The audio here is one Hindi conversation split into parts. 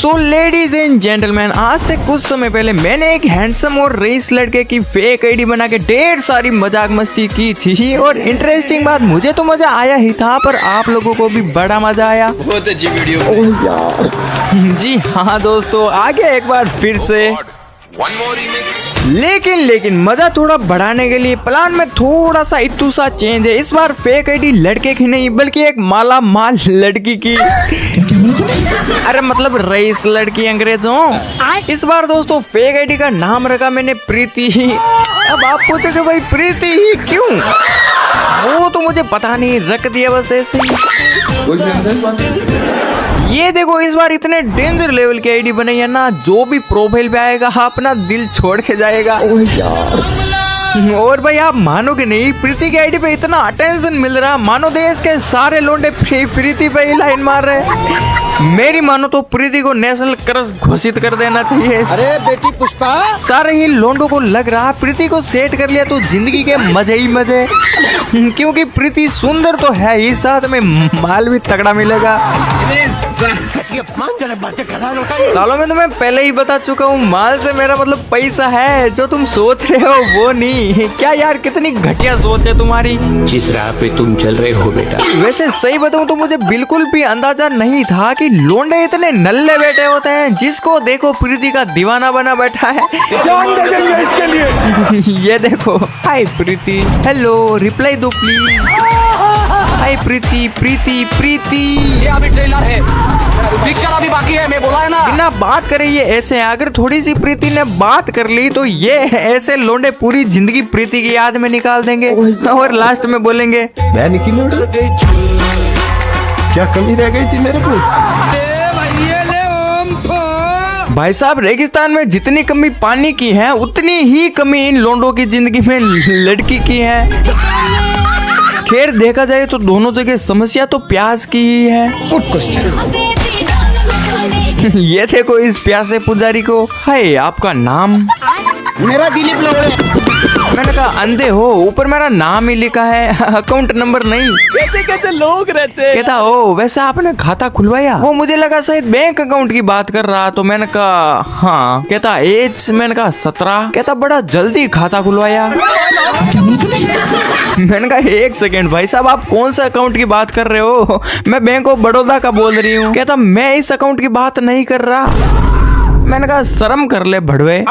सो लेडीज एंड जेंटलमैन, आज से कुछ समय पहले मैंने एक हैंडसम और रईस लड़के की फेक आईडी बना के ढेर सारी मजाक मस्ती की थी और इंटरेस्टिंग बात, मुझे तो मजा आया ही था पर आप लोगों को भी बड़ा मजा आया। बहुत अच्छी वीडियो। ओह यार। जी हाँ दोस्तों, आ गया एक बार फिर से। लेकिन मजा थोड़ा बढ़ाने के लिए प्लान में थोड़ा सा इतू सा चेंज है। इस बार फेक आईडी लड़के की नहीं बल्कि एक माला माल लड़की की। अरे मतलब रईस लड़की अंग्रेजों। इस बार दोस्तों फेक आईडी का नाम रखा मैंने प्रीति। अब आप पूछोगे भाई प्रीति ही क्यों? वो तो मुझे पता नहीं, रख दिया बस ऐसे ही। ये देखो इस बार इतने डेंजर लेवल की आईडी बनाई है ना, जो भी प्रोफाइल पे आएगा अपना दिल छोड़ के जाएगा। ओह यार। और भाई आप मानोगे नहीं, प्रीति की आईडी पे इतना अटेंशन मिल रहा, मानो देश के सारे लोंडे प्रीति पे ही लाइन मार रहे। मेरी मानो तो प्रीति को नेशनल क्रश घोषित कर देना चाहिए। अरे बेटी पुष्पा, सारे ही लोंडों को लग रहा प्रीति को सेट कर लिया तो जिंदगी के मजे ही मजे। क्योंकि प्रीति सुंदर तो है ही, साथ में माल भी तगड़ा मिलेगा। सालों में तो मैं पहले ही बता चुका हूँ, माल से मेरा मतलब पैसा है। जो तुम सोच रहे हो वो नहीं। क्या यार, कितनी घटिया सोच है तुम्हारी। जिस राह पे तुम चल रहे हो बेटा। वैसे सही बताऊं तो मुझे बिल्कुल भी अंदाजा नहीं था कि लोंडे इतने नल्ले बेटे होते हैं। जिसको देखो प्रीति का दीवाना बना बैठा है। ये देखो, हाय प्रीति, हेलो, रिप्लाई दो प्लीज। हाय प्रीति प्रीति प्रीति। ये अभी ट्रेलर है, पिक्चर अभी बाकी है, मैं बोला है ना। बिना बात करे ये ऐसे, अगर थोड़ी सी प्रीति ने बात कर ली तो ये ऐसे लोंडे पूरी जिंदगी प्रीति की याद में निकाल देंगे और लास्ट में बोलेंगे मैं निकली, क्या कमी रह गई थी मेरे को? भाई साहब, रेगिस्तान में जितनी कमी पानी की है उतनी ही कमी इन लोंडों की जिंदगी में लड़की की है। खैर देखा जाए तो दोनों जगह समस्या तो प्यास की ही है। ये देखो इस प्यासे पुजारी को। हाय, आपका नाम? मेरा दिलीप लोड़े। मैंने कहा अंधे हो, ऊपर मेरा नाम ही लिखा है, अकाउंट नंबर नहीं। कैसे लोग रहते हैं। कहता ओ वैसे आपने खाता खुलवाया? वो मुझे लगा शायद बैंक अकाउंट की बात कर रहा, तो मैंने कहा हाँ। कहता एज? मैंने कहा 17। कहता बड़ा जल्दी खाता खुलवाया। मैंने कहा एक सेकेंड भाई साहब, आप कौन सा अकाउंट की बात कर रहे हो? मैं बैंक ऑफ बड़ौदा का बोल रही हूँ। कहता मैं इस अकाउंट की बात नहीं कर रहा। मैंने कहा शर्म कर ले भड़वे,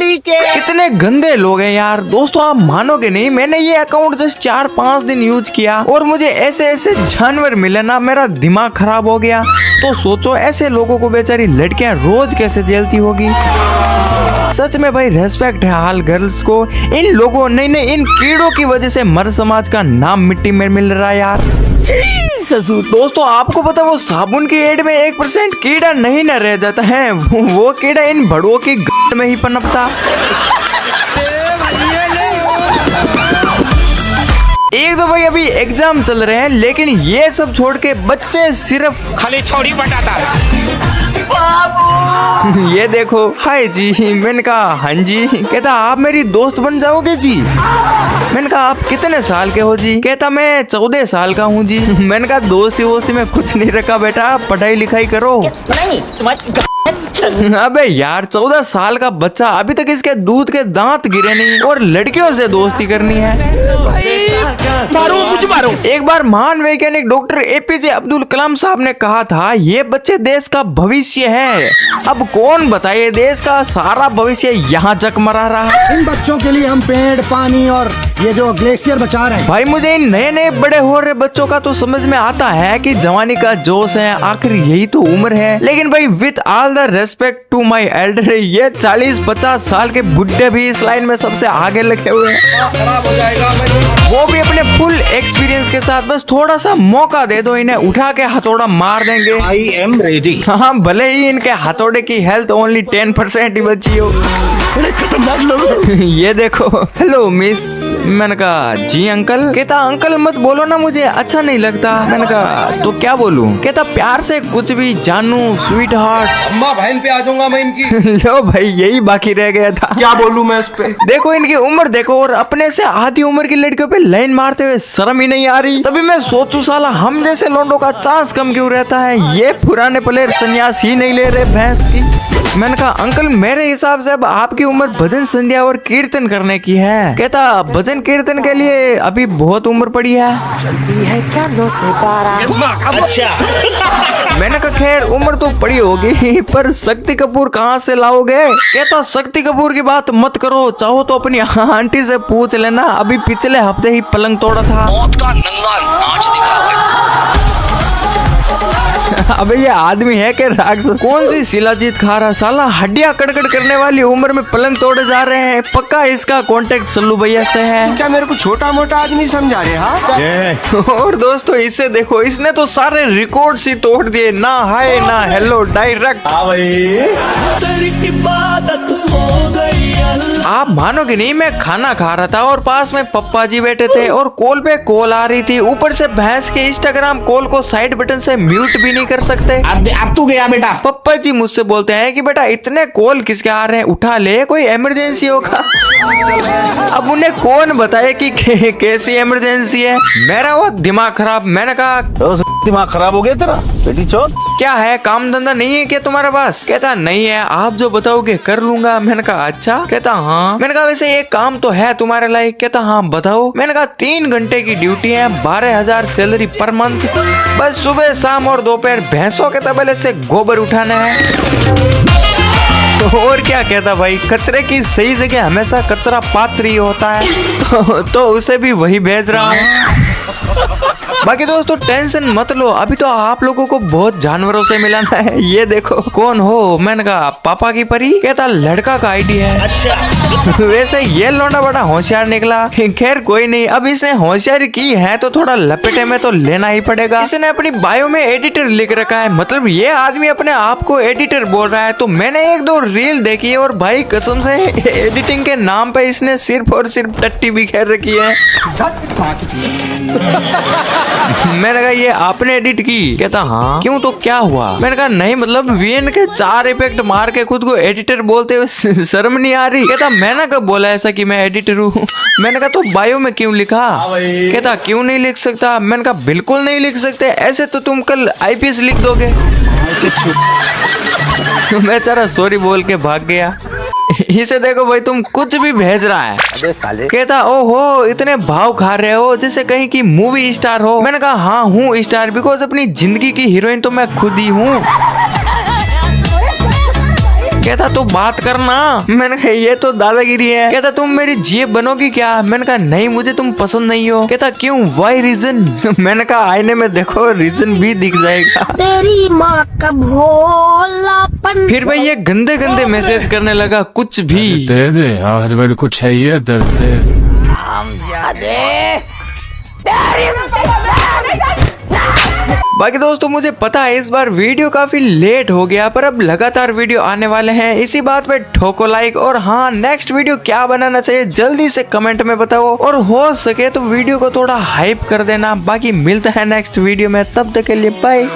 कितने गंदे लोग हैं यार। दोस्तों आप मानोगे नहीं, मैंने ये अकाउंट जस्ट 4-5 दिन यूज किया और मुझे ऐसे ऐसे जानवर मिले ना, मेरा दिमाग खराब हो गया। तो सोचो ऐसे लोगों को बेचारी लड़कियां रोज कैसे झेलती होगी। सच में भाई रेस्पेक्ट है हाल गर्ल्स को। इन लोगों नहीं इन कीड़ों की वजह से मर समाज का नाम मिट्टी में मिल रहा है यार। दोस्तों आपको पता वो साबुन की एड में 1% कीड़ा नहीं न रह जाता है, वो कीड़ा इन भड़ुओं की गट में ही पनपता। एक तो भाई अभी एग्जाम चल रहे हैं, लेकिन ये सब छोड़ के बच्चे सिर्फ खाली छोड़ी बटाता। ये देखो, हाय जी। मैंने कहा हाँ जी। कहता आप मेरी दोस्त बन जाओगे जी? मैंने कहा आप कितने साल के हो जी? कहता मैं 14 साल का हूँ जी। मैंने कहा दोस्ती वोस्ती में कुछ नहीं रखा बेटा, पढ़ाई लिखाई करो। नहीं अबे यार 14 साल का बच्चा, अभी तक इसके दूध के दांत गिरे नहीं और लड़कियों से दोस्ती करनी है। मारो मुझे मारो। एक बार महान वैज्ञानिक डॉक्टर APJ अब्दुल कलाम साहब ने कहा था ये बच्चे देश का भविष्य है। अब कौन बताए, देश का सारा भविष्य यहाँ जकमरा रहा। इन बच्चों के लिए हम पेड़, पानी और ये जो ग्लेशियर बचा रहे हैं। भाई मुझे इन नए नए बड़े हो रहे बच्चों का तो समझ में आता है कि जवानी का जोश है, आखिर यही तो उम्र है। लेकिन भाई with all the respect to my elder, ये 40-50 साल के बुड्ढे भी इस लाइन में सबसे आगे लगे हुए हैं। खराब हो जाएगा। वो भी अपने फुल एक्सपीरियंस के साथ। बस थोड़ा सा मौका दे दो, इन्हें उठा के हथौड़ा मार देंगे। I am ready. हाँ, भले ही इनके हथौड़े की हेल्थ ओनली 10% ही बची हो। बड़े खतरनाक लोग। ये देखो, हेलो मिस। मैंने कहा जी अंकल। कहता अंकल मत बोलो ना, मुझे अच्छा नहीं लगता। मैंने कहा तो क्या बोलूं? कहता प्यार से कुछ भी, जानू, स्वीट हार्ट। अम्मा बहन पे आ जाऊंगा मैं इनकी। लो भाई, यही बाकी रह गया था। क्या बोलूं मैं इस पे? देखो इनकी उम्र देखो, और अपने से आधी उम्र की लड़कियों पे लाइन मारते हुए शर्म ही नहीं आ रही। तभी मैं सोचूं साला हम जैसे लोंडों का चांस कम क्यों रहता है। ये पुराने प्लेयर संन्यास ही नहीं ले रहे भैंस की। मैंने कहा अंकल मेरे हिसाब से अब आपकी उम्र भजन संध्या और कीर्तन करने की है। कहता भजन कीर्तन के लिए अभी बहुत उम्र पड़ी है। मैंने कहा खैर उम्र तो पड़ी होगी, पर शक्ति कपूर कहाँ से लाओगे? कहता शक्ति कपूर की बात मत करो, चाहो तो अपनी आंटी से पूछ लेना, अभी पिछले हफ्ते ही पलंग तोड़ा था। मौत का नंगा नाच दिखा है। अबे ये आदमी है कि राक्षस? कौन सी शिलाजीत खा रहा साला? हड्डियां कड़कड़ करने वाली उम्र में पलंग तोड़े जा रहे हैं। पक्का इसका कांटेक्ट सल्लू भैया से है। क्या मेरे को छोटा मोटा आदमी समझा रहे? हाँ और दोस्तों इसे देखो, इसने तो सारे रिकॉर्ड्स ही तोड़ दिए। ना हाय ना हेलो, डायरेक्ट। आप मानोगे नहीं, मैं खाना खा रहा था और पास में पप्पा जी बैठे थे और कॉल पे कॉल आ रही थी। ऊपर से भैंस के इंस्टाग्राम कॉल को साइड बटन से म्यूट भी नहीं कर सकते। अब तू गया बेटा। पप्पा जी मुझसे बोलते हैं कि बेटा इतने कॉल किसके आ रहे हैं, उठा ले, कोई इमरजेंसी होगा। अब उन्हें कौन बताए कि कैसी इमरजेंसी है। मेरा वो दिमाग खराब। मैंने कहा दिमाग खराब हो गया तेरा बेटी चौथ। क्या है, काम धंधा नहीं है क्या तुम्हारे पास? कहता नहीं है, आप जो बताओगे कर लूंगा। मैंने कहा अच्छा। कहता हाँ। मैंने कहा वैसे एक काम तो है तुम्हारे लायक। कहता हाँ बताओ। मैंने कहा 3 घंटे की ड्यूटी है, 12,000 सैलरी पर मंथ। बस सुबह शाम और दोपहर भैंसों के तबेले से गोबर उठाना है। तो और क्या कहता भाई, कचरे की सही जगह हमेशा कचरा पात्र ही होता है। तो उसे भी वही भेज रहा हूँ। बाकी दोस्तों टेंशन मत लो, अभी तो आप लोगों को बहुत जानवरों से मिलाना है। ये देखो कौन हो? मैंने कहा पापा की परी। कहता लड़का का आईडी है। अच्छा। वैसे ये लौंडा बड़ा होशियार निकला। खैर कोई नहीं, अब इसने होशियारी की है तो थोड़ा लपेटे में तो लेना ही पड़ेगा। इसने अपनी बायो में एडिटर लिख रखा है, मतलब ये आदमी अपने आप को एडिटर बोल रहा है। तो मैंने 1-2 रील देखी है और भाई कसम से एडिटिंग के नाम पे इसने सिर्फ और सिर्फ टट्टी बिखेर रखी है। मैंने कहा ये आपने एडिट की? कहता हाँ। क्यों, तो क्या हुआ? मैंने कहा नहीं, मतलब वीएन के 4 इफेक्ट मार के खुद को एडिटर बोलते हुए शर्म नहीं आ रही? कहता मैंने कब बोला ऐसा कि मैं एडिटर हूँ? मैंने कहा तो बायो में क्यों लिखा? कहता क्यों नहीं लिख सकता? मैंने कहा बिल्कुल नहीं लिख सकते, ऐसे तो तुम कल आईपीएस लिख दोगे। बेचारा सॉरी बोल के भाग गया। इसे देखो भाई, तुम कुछ भी भेज रहा है। कहता ओहो इतने भाव खा रहे हो जैसे कहीं की मूवी स्टार हो। मैंने कहा हाँ हूँ स्टार, बिकॉज अपनी जिंदगी की हीरोइन तो मैं खुद ही हूँ। कहता तो बात करना। मैंने कहा ये तो दादागिरी है। कहता तुम मेरी जेब बनोगी क्या? मैंने कहा नहीं, मुझे तुम पसंद नहीं हो। कहता क्यों, वाई रीजन? मैंने कहा आईने में देखो, रीजन भी दिख जाएगा। तेरी माँ का भोलापन। फिर भाई ये गंदे गंदे मैसेज करने लगा, कुछ भी दे दे यार, मेरे को चाहिए दर से। बाकी दोस्तों मुझे पता है इस बार वीडियो काफी लेट हो गया, पर अब लगातार वीडियो आने वाले हैं। इसी बात पे ठोको लाइक, और हाँ नेक्स्ट वीडियो क्या बनाना चाहिए जल्दी से कमेंट में बताओ, और हो सके तो वीडियो को थोड़ा हाइप कर देना। बाकी मिलता है नेक्स्ट वीडियो में, तब तक के लिए बाय।